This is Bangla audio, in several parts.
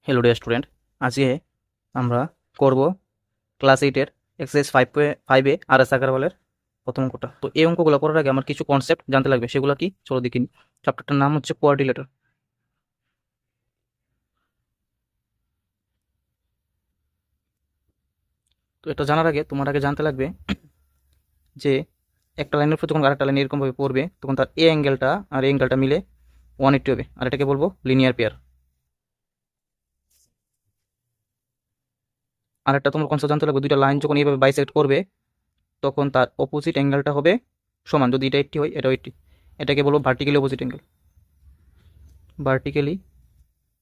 হ্যালো ডিয়ার স্টুডেন্ট, আজকে আমরা করব ক্লাস 8-এর এক্সারসাইজ 5-এ আর এস আগারওয়ালের প্রথম অঙ্কটা। তো এই অঙ্কগুলো করার আগে আমার কিছু কনসেপ্ট জানতে লাগবে, সেগুলো কি চলো দেখি। চ্যাপ্টারটার নাম হচ্ছে কোয়াড্রিলেটার। তো এটা জানার আগে তোমার আগে জানতে লাগবে যে একটা লাইনের উপর যখন আরেকটা লাইন এরকমভাবে পড়বে তখন তার এ অ্যাঙ্গেলটা আর এ অ্যাঙ্গেলটা মিলে 180 হবে, আর এটাকে বলবো লিনিয়ার পেয়ার। আর একটা তোমার কনসেপ্ট জানতে লাগবে, দুইটা লাইন যখন এইভাবে বাইসেক্ট করবে তখন তার অপোজিট অ্যাঙ্গেলটা হবে সমান। যদি এটা 80 হয় এটাও 80, এটাকে বলবো vertically opposite angle. Vertically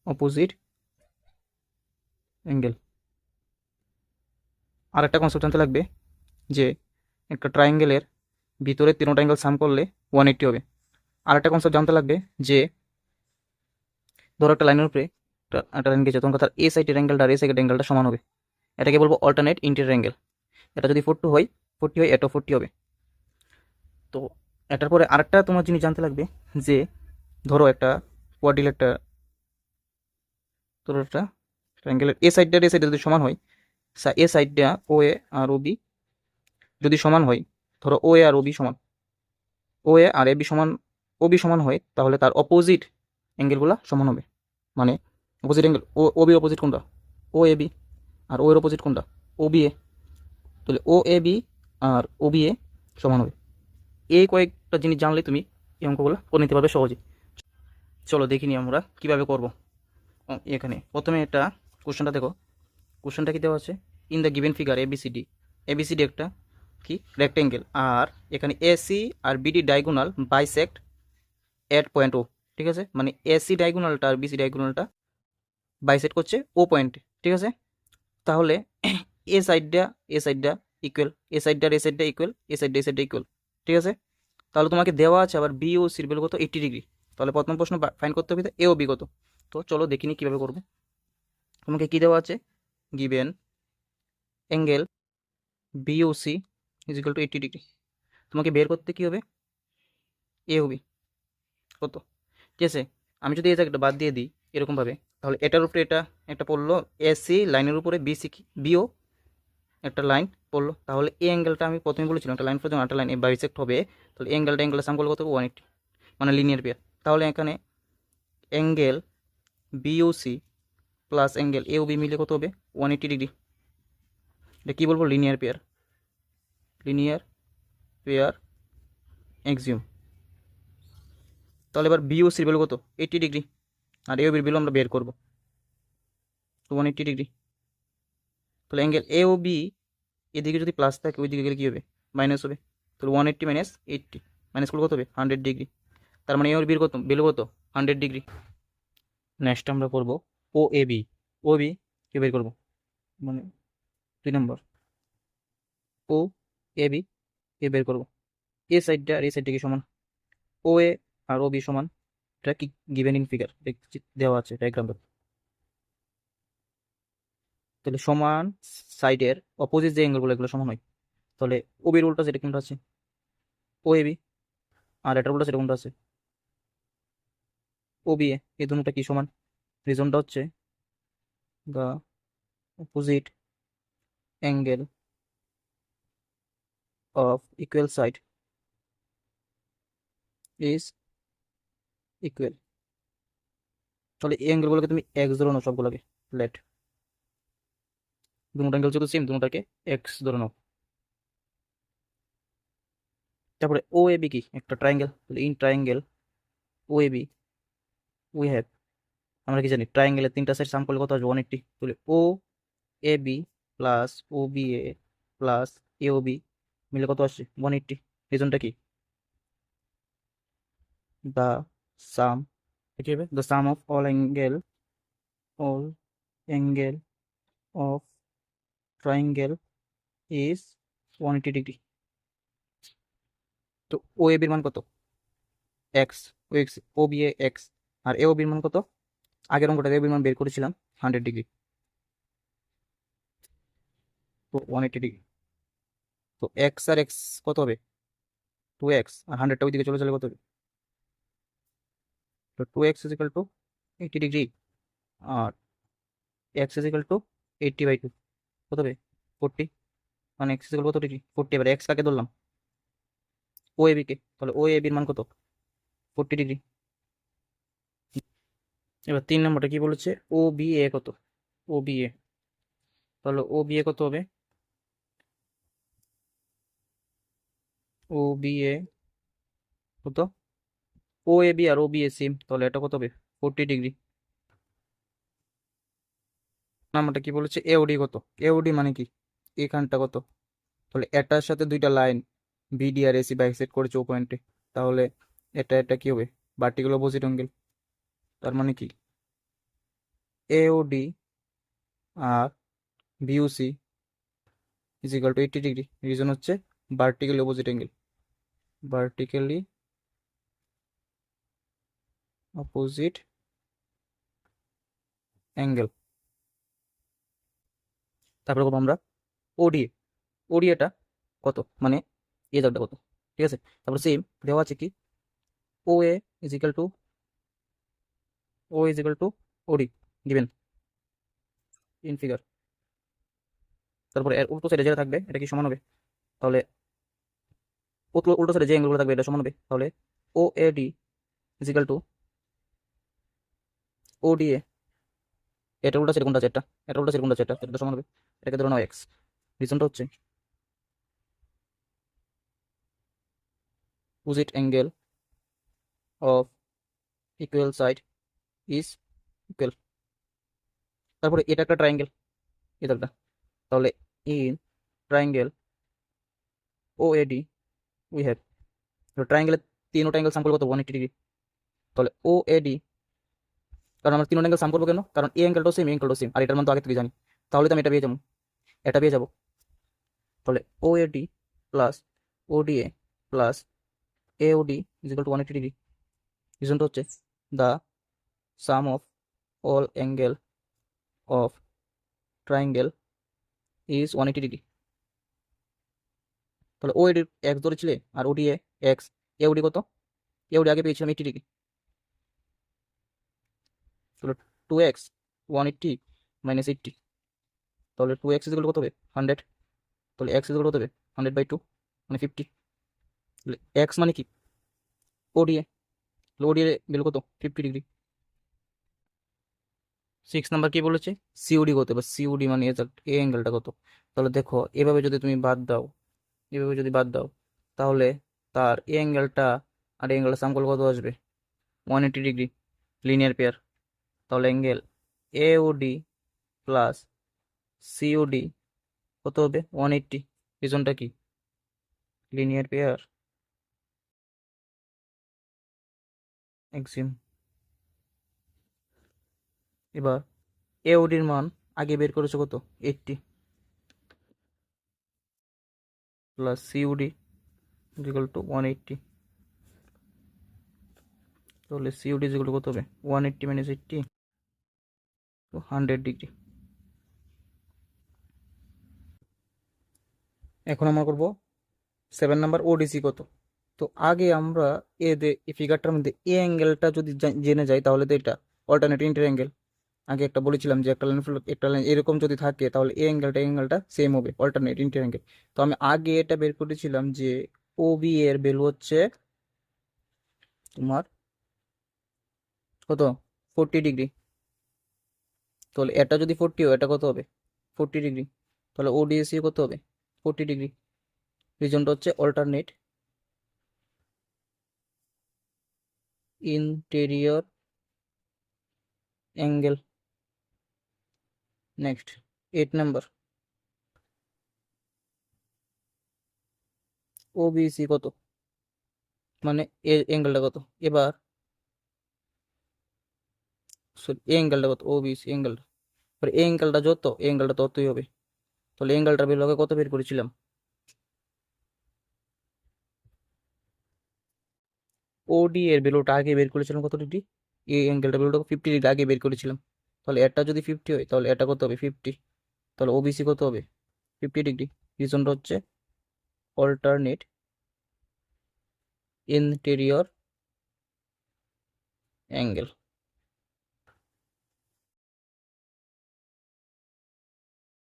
opposite angle. আর একটা কনসেপ্ট জানতে লাগবে যে একটা ট্রায়াঙ্গেলের ভিতরে তিনটা অ্যাঙ্গেল সাম করলে 180 হবে। আর একটা কনসেপ্ট জানতে লাগবে যে ধরো একটা লাইনের উপরে একটা লাইন গেছে, তখন তার এ সাইডের অ্যাঙ্গেলটা আর এ সাইডের অ্যাঙ্গেলটা সমান হবে, এটাকে বলবো অল্টারনেট ইন্টেরিয়র অ্যাঙ্গেল। এটা যদি 40 হয় এটাও 40 হবে। তো এটার পরে আরেকটা তোমার জিনিস জানতে লাগবে যে ধরো একটা কোয়াড্রিলেটার, ধরো একটা ট্রায়াঙ্গেলের এ সাইডটা আর এ সাইডটা যদি সমান হয়, এ সাইডটা ও এ আর ও বি যদি সমান হয়, ধরো ও এ আর ও বি সমান, ও এ আর এ বি সমান, ও বি সমান হয়, তাহলে তার অপোজিট অ্যাঙ্গেলগুলো সমান হবে। মানে অপোজিট অ্যাঙ্গেল ও বি অপোজিট কোনটা? ও এ বি। আর ও এর অপোজিট কোনটা? ও বি এ। তাহলে O A B R O B A সমান হবে। এই কয়েকটা জিনিস জানলে তুমি এই অঙ্কগুলো করে নিতে পারবে সহজে। চলো দেখিনি আমরা কিভাবে করব। এখানে প্রথমে একটা কোশ্চেনটা দেখো। কোশ্চেনটা কি দেওয়া আছে? In the given figure ABCD, ABCD একটা কি রেক্টেঙ্গেল, আর এখানে এসি আর BD diagonal bisect at point O. ঠিক আছে, মানে এসি ডায়াগোনালটা আর বিসি ডায়াগোনালটা বাইসেক্ট করছে ও পয়েন্টে। ঠিক আছে, তাহলে এ সাইডটা এ সাইডটা ইকুয়াল, এ সাইডটা আর এ সাইডটা ইকুয়াল, এ সাইডটা ইকুয়াল। ঠিক আছে, তাহলে তোমাকে দেওয়া আছে আবার বি ও সির ভ্যালু কত? 80 ডিগ্রি। তাহলে প্রথম প্রশ্ন ফাইন করতে হবে এ ও বি কত। তো চলো দেখিনি কীভাবে করবো। তোমাকে কি দেওয়া আছে? Given angle BOC is equal two 80 degree. তোমাকে বের করতে কি হবে? এ ও বি কত। ঠিক আছে, আমি যদি এই জায়গাটা বাদ দিয়ে দিই এরকমভাবে, তাহলে এটার উপরে এটা একটা পড়লো, এসি লাইনের উপরে বিসি বিও একটা লাইন পড়লো, তাহলে এই অ্যাঙ্গেলটা আমি প্রথমে বলেছিলাম একটা লাইন পর যখন একটা লাইন বাইসেক্ট হবে, তাহলে অ্যাঙ্গেলটা সাম করলে কত? 180, মানে লিনিয়ার পেয়ার। তাহলে এখানে angle BOC plus angle AOB মিলে কত হবে? 180 ডিগ্রি। এটা কী বলবো? Linear pair. Linear pair axiom. তাহলে এবার বিওসির ভ্যালু কত? 80 ডিগ্রি, আর এওবির ভ্যালু আমরা বের করবো, তো 180 ডিগ্রি। তাহলে অ্যাঙ্গেল এওবি এদিকে যদি প্লাস থাকে ওইদিকে গেলে কী হবে? মাইনাস হবে। তাহলে 180 মাইনাস 80 মাইনাস করলে কত হবে? 100 ডিগ্রি। তার মানে এওর বির কত ভ্যালু কত? 100 ডিগ্রি। নেক্সট আমরা করবো ও এ বি। ও বি কে বের করবো, মানে 2 নম্বর ও এ বি কে বের করবো। এ সাইডটা আর এই সাইডটা কি সমান? ও এ আর ও বি সমান। এটা কি গিভেন ইন ফিগার দেওয়া আছে ডায়াগ্রাম। তাহলে সমান সাইডের অপোজিট যে অ্যাঙ্গেলগুলো এগুলো সমান হয়, তাহলে ও বির উল্টা যেটা কোনটা আছে? ও এ বি। আর এটার উল্টা সেটা কোনটা আছে? ও বি এ। এই দুটোটা কি সমান? রিজনটা হচ্ছে the opposite angle of equal side is equal. তাহলে এই অ্যাঙ্গেলগুলোকে তুমি এক্স ধরে নাও সবগুলোকে। লেট দুটো অ্যাঙ্গেল যেহেতু সেম দুটোটাকে এক্স ধরে নাও। তারপরে ও এ বি কি? একটা ট্রায়াঙ্গেল। তাহলে in triangle O A B we have, আমরা কি জানি ট্রায়াঙ্গেলের তিনটা সাইড সাম করলে কত আসবে? 180। তাহলে O A B plus O B A plus A O B মিলে কত আসছে? 180। রিজনটা কি? দ্য সাম, কি হবে? The sum of all angle of triangle is 180 degree. তো ও এ বির মান কত? X. O x, O B A x, আর এ ও বির মান কত? আগের অঙ্কটা এ বির মান বের করেছিলাম 100 ডিগ্রি। তো 180 ডিগ্রি। তো এক্স আর এক্স কত হবে? 2x, আর 100টা ওইদিকে চলে চলে কত হবে? তো 2x is equal to 80 degree. আর এক্স ইজ ইকাল টু 80/2 কত হবে 40, মানে এক্স ইজ ইকাল কত ডিগ্রি 40। এবার এক্স কাকে ধরলাম ও এ কে, তাহলে ও এ বির মান কত 40 ডিগ্রি। এবার 3 নম্বরটা কি বলেছে ও বি এ কত, ও বি এ, তাহলে ও বি এ কত হবে ও বি এ কত, ও A B R O B A same, তাহলে এটা কত হবে 40 ডিগ্রি। নাম্বারটা কি বলেছে এওডি কত, এওডি মানে কি এখানটা কত, তাহলে এটার সাথে দুইটা লাইন বিডি আর এসি বাইসেক্ট করেছে ও পয়েন্টে, তাহলে এটা এটা কি হবে ভার্টিক্যাল অপোজিট অ্যাঙ্গেল, তার মানে কি এওডি আর BOC is equal to 80 degree. Reason হচ্ছে vertically opposite angle, vertically opposite angle. তারপরে করবো আমরা ওডিএ, ওডিএটা কত মানে এ দাগটা কত, ঠিক আছে। তারপর সেম দেওয়া আছে কি O A is equal to O is equal to OD given in figure. তারপরে এর উল্টো সাইডে যেটা থাকবে এটা কি সমান হবে, তাহলে উল্টো সাইডে যে অ্যাঙ্গেলগুলো থাকবে এটা সমান হবে, তাহলে O A D is equal to O D A, এটা উল্টো সাইড কোনটা আছে এটা, এটা উল্টো সাইড কোনটা আছে এটা সমান হবে, এটাকে ধরে নাও এক্স। রিজনটা হচ্ছে opposite angle of equal side is equal. তারপরে এটা একটা ট্রায়াঙ্গেল, এটা একটা, তাহলে in triangle O A D we have, ট্রায়াঙ্গেলের তিনটা অ্যাঙ্গেল সাম করলে কত 180 ডিগ্রি, তাহলে ও এ ডি, কারণ আমরা তিনটা অ্যাঙ্গেল সাম করবো কেন, কারণ এই অ্যাঙ্গেলটাও সেম, এই অ্যাঙ্গেলটাও সেম, আর এটার মান তো আগে থেকে জানি, তাহলে তো আমি এটা পেয়ে যাবো, এটা পেয়ে যাবো। তাহলে O A D plus O D A plus A O D is equal to 180 degree. রিজনটা হচ্ছে the sum of all angle of triangle is 180 degree. তাহলে ও এডি এক্স ধরেছিলে আর ওডি এ এক্স, এ ওডি কত, এ ওডি আগে পেয়েছিলাম 80 ডিগ্রি, তাহলে 2x 180 মাইনাস 80, তাহলে 2x ইজ ইকুয়াল টু কত হবে 100, তাহলে x ইজ ইকুয়াল কত হবে 100/2 মানে 50, তাহলে x মানে কি ওডিএ, তাহলে ওডিএ ভ্যালু কত 50 ডিগ্রি। 6 নাম্বার কি বলেছে সিওডি কত, এবার সিওডি মানে এই অ্যাঙ্গেলটা কত, তাহলে দেখো এভাবে যদি তুমি বাদ দাও, এভাবে যদি বাদ দাও তাহলে তার এই অ্যাঙ্গেলটা আর এই অ্যাঙ্গেলটা সাম করলে কত আসবে 180 ডিগ্রি, লিনিয়ার পেয়ার। তাহলে অ্যাঙ্গেল এওডি প্লাস সিওডি কত হবে 180, রিজনটা কি লিনিয়ার পেয়ার এক্সিম। এবার এওডির মান আগে বের করেছো কত 80 প্লাস সিওডি ইকুয়াল টু 180, তাহলে সিওডি ইকুয়াল টু কত হবে 180 মাইনাস 80 তো 100 ডিগ্রি। এখন আমরা করব 7 নাম্বার ওডিসি কত। তো আগে আমরা এই ফিগারটার মধ্যে এ অ্যাঙ্গেলটা যদি জেনে যাই তাহলে তো এটা অল্টারনেট ইন্টার অ্যাঙ্গেল, আগে একটা বলেছিলাম যে একটা লাইন এরকম যদি থাকে তাহলে এই অ্যাঙ্গেলটা সেম হবে অল্টারনেট ইন্টার অ্যাঙ্গেল। তো আমি আগে এটা বের করেছিলাম যে ও বি এর ভ্যালু হচ্ছে তোমার কত 40 ডিগ্রি, তাহলে এটা যদি 40 হয় এটা কত হবে 40 ডিগ্রি, তাহলে ওডিএসি কত হবে 40 ডিগ্রি। রিজনটা হচ্ছে alternate interior angle. Next 8 number OBC কত, মানে এর অ্যাঙ্গেলটা কত, এবার সরি এই অ্যাঙ্গেলটা কত ওবিসি অ্যাঙ্গেলটা, এবার এই অ্যাঙ্গেলটা যত এই অ্যাঙ্গেলটা ততই হবে, তাহলে অ্যাঙ্গেলটার ভ্যালু আগে কত বের করেছিলাম ওডি এর ভ্যালুটা আগে বের করেছিলাম কত ডিগ্রি, এই অ্যাঙ্গেলটার ভ্যালুটা 50 ডিগ্রি আগে বের করেছিলাম, তাহলে এটা যদি 50 হয় তাহলে এটা কত হবে 50, তাহলে ওবিসি কত হবে 50 ডিগ্রি। রিজনটা হচ্ছে অল্টারনেট ইন্টেরিয়র অ্যাঙ্গেল।